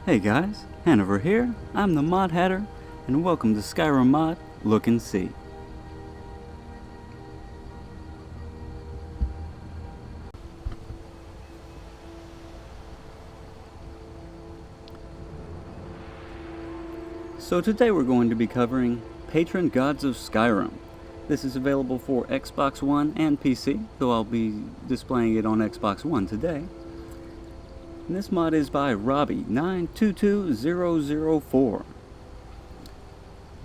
Hey guys, Hanover here. I'm the Mod.Hatter, and welcome to Skyrim mod Look&See. So today we're going to be covering Patron Gods of Skyrim. This is available for Xbox One and PC, though I'll be displaying it on Xbox One today. And this mod is by Robbie922004.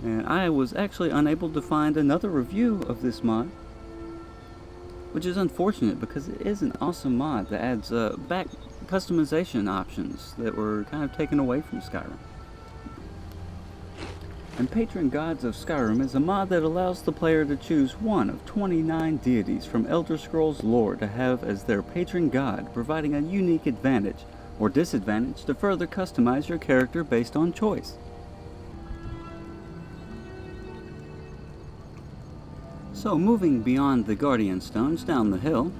And I was actually unable to find another review of this mod, which is unfortunate because it is an awesome mod that adds back customization options that were kind of taken away from Skyrim. And Patron Gods of Skyrim is a mod that allows the player to choose one of 29 deities from Elder Scrolls lore to have as their patron god, providing a unique advantage or disadvantage to further customize your character based on choice. So moving beyond the Guardian Stones down the hill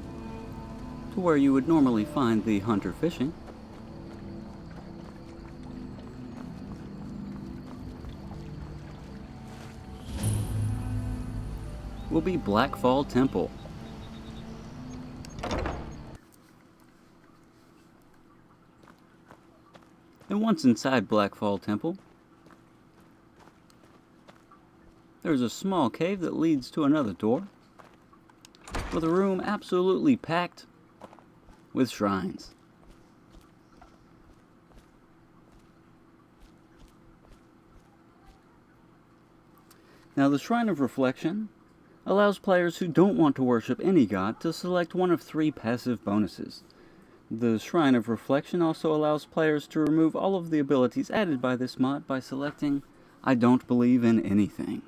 to where you would normally find the hunter fishing, will be Blackfall Temple. And once inside Blackfall Temple, there's a small cave that leads to another door, with a room absolutely packed with shrines. Now the Shrine of Reflection allows players who don't want to worship any god to select one of 3 passive bonuses. The Shrine of Reflection also allows players to remove all of the abilities added by this mod by selecting I don't believe in anything.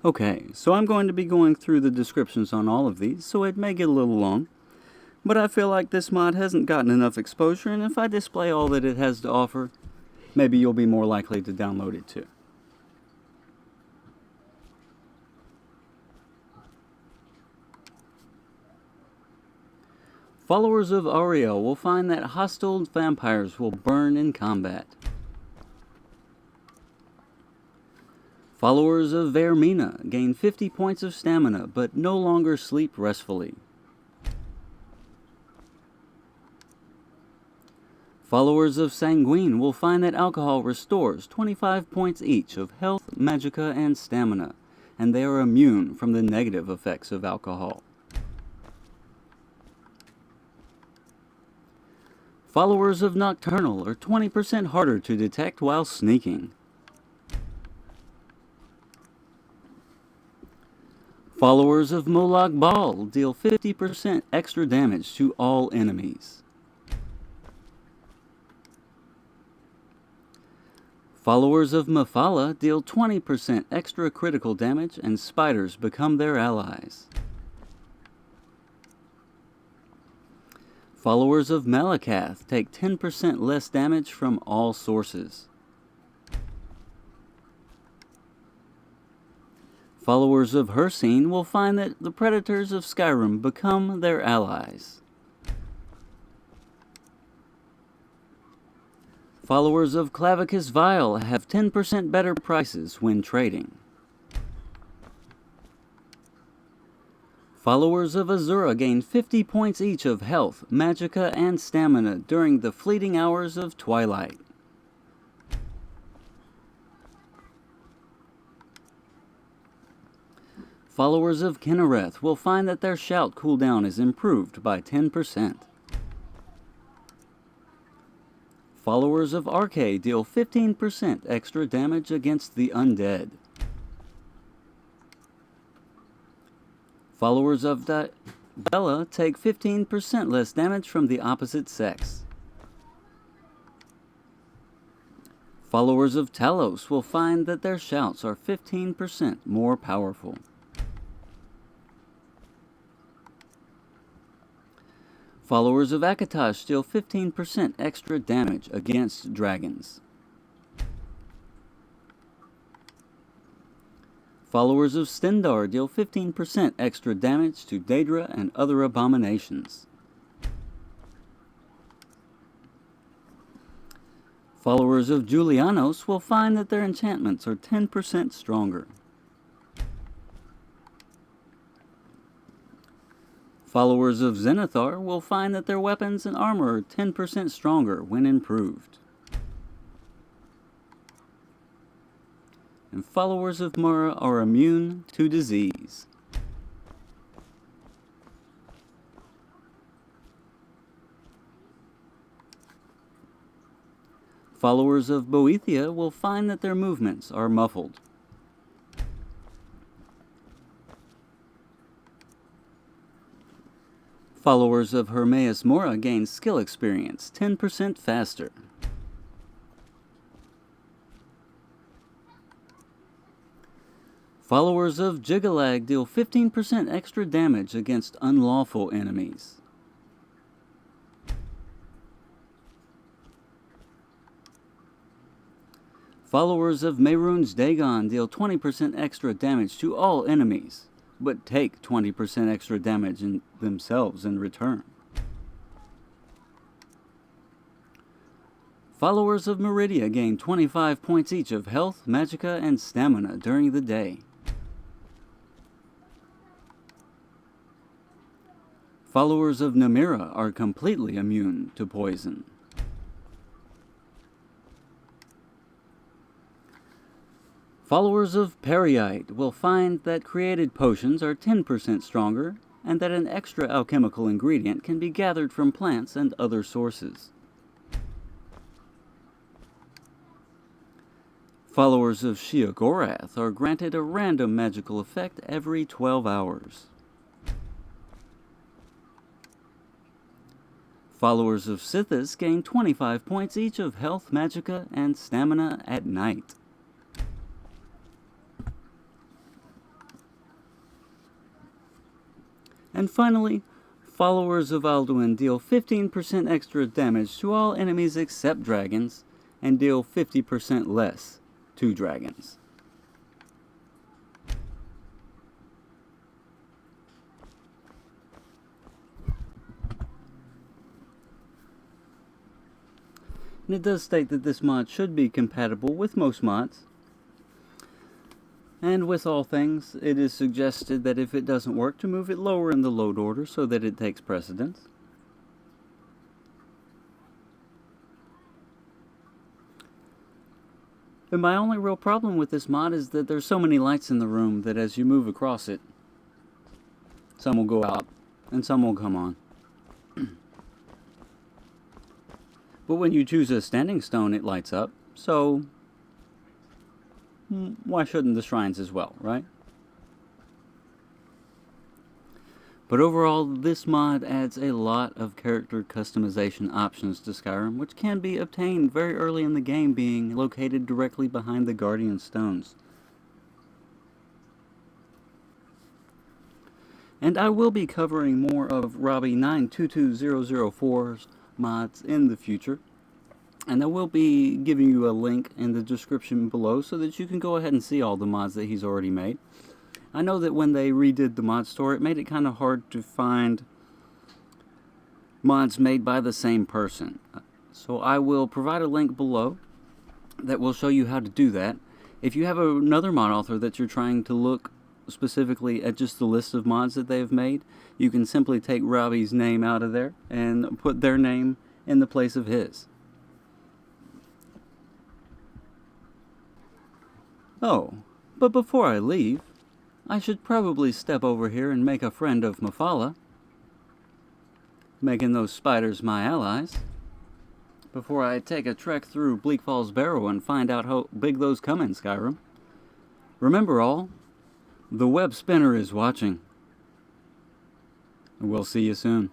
Okay, so I'm going to be going through the descriptions on all of these, so it may get a little long, but I feel like this mod hasn't gotten enough exposure, and if I display all that it has to offer, maybe you'll be more likely to download it too. Followers of Ariel will find that hostile vampires will burn in combat. Followers of Vermina gain 50 points of stamina, but no longer sleep restfully. Followers of Sanguine will find that alcohol restores 25 points each of health, magicka, and stamina, and they are immune from the negative effects of alcohol. Followers of Nocturnal are 20% harder to detect while sneaking. Followers of Molag Bal deal 50% extra damage to all enemies. Followers of Mephala deal 20% extra critical damage, and spiders become their allies. Followers of Malakath take 10% less damage from all sources. Followers of Hircine will find that the predators of Skyrim become their allies. Followers of Clavicus Vile have 10% better prices when trading. Followers of Azura gain 50 points each of health, magicka, and stamina during the fleeting hours of twilight. Followers of Kinnereth will find that their shout cooldown is improved by 10%. Followers of Arcade deal 15% extra damage against the undead. Followers of Bella take 15% less damage from the opposite sex. Followers of Talos will find that their shouts are 15% more powerful. Followers of Akatosh deal 15% extra damage against dragons. Followers of Stendar deal 15% extra damage to Daedra and other abominations. Followers of Julianos will find that their enchantments are 10% stronger. Followers of Zenithar will find that their weapons and armor are 10% stronger when improved. And followers of Mura are immune to disease. Followers of Boethia will find that their movements are muffled. Followers of Hermaeus Mora gain skill experience 10% faster. Followers of Jigalag deal 15% extra damage against unlawful enemies. Followers of Mehrunes Dagon deal 20% extra damage to all enemies, but take 20% extra damage themselves in return. Followers of Meridia gain 25 points each of health, magicka, and stamina during the day. Followers of Namira are completely immune to poison. Followers of Periite will find that created potions are 10% stronger, and that an extra alchemical ingredient can be gathered from plants and other sources. Followers of Sheogorath are granted a random magical effect every 12 hours. Followers of Sithis gain 25 points each of health, magicka, and stamina at night. And finally, followers of Alduin deal 15% extra damage to all enemies except dragons, and deal 50% less to dragons. And it does state that this mod should be compatible with most mods. And with all things, it is suggested that if it doesn't work, to move it lower in the load order so that it takes precedence. But my only real problem with this mod is that there's so many lights in the room that as you move across it, some will go out and some will come on. But when you choose a standing stone, it lights up, so why shouldn't the shrines as well, right? But overall, this mod adds a lot of character customization options to Skyrim, which can be obtained very early in the game, being located directly behind the Guardian Stones. And I will be covering more of Robbie 922004's mods in the future. And I will be giving you a link in the description below so that you can go ahead and see all the mods that he's already made. I know that when they redid the mod store, it made it kind of hard to find mods made by the same person. So I will provide a link below that will show you how to do that. If you have another mod author that you're trying to look specifically at just the list of mods that they've made, you can simply take Robbie's name out of there and put their name in the place of his. Oh, but before I leave, I should probably step over here and make a friend of Mafala, making those spiders my allies, before I take a trek through Bleak Falls Barrow and find out how big those come in Skyrim. Remember all, the web spinner is watching. We'll see you soon.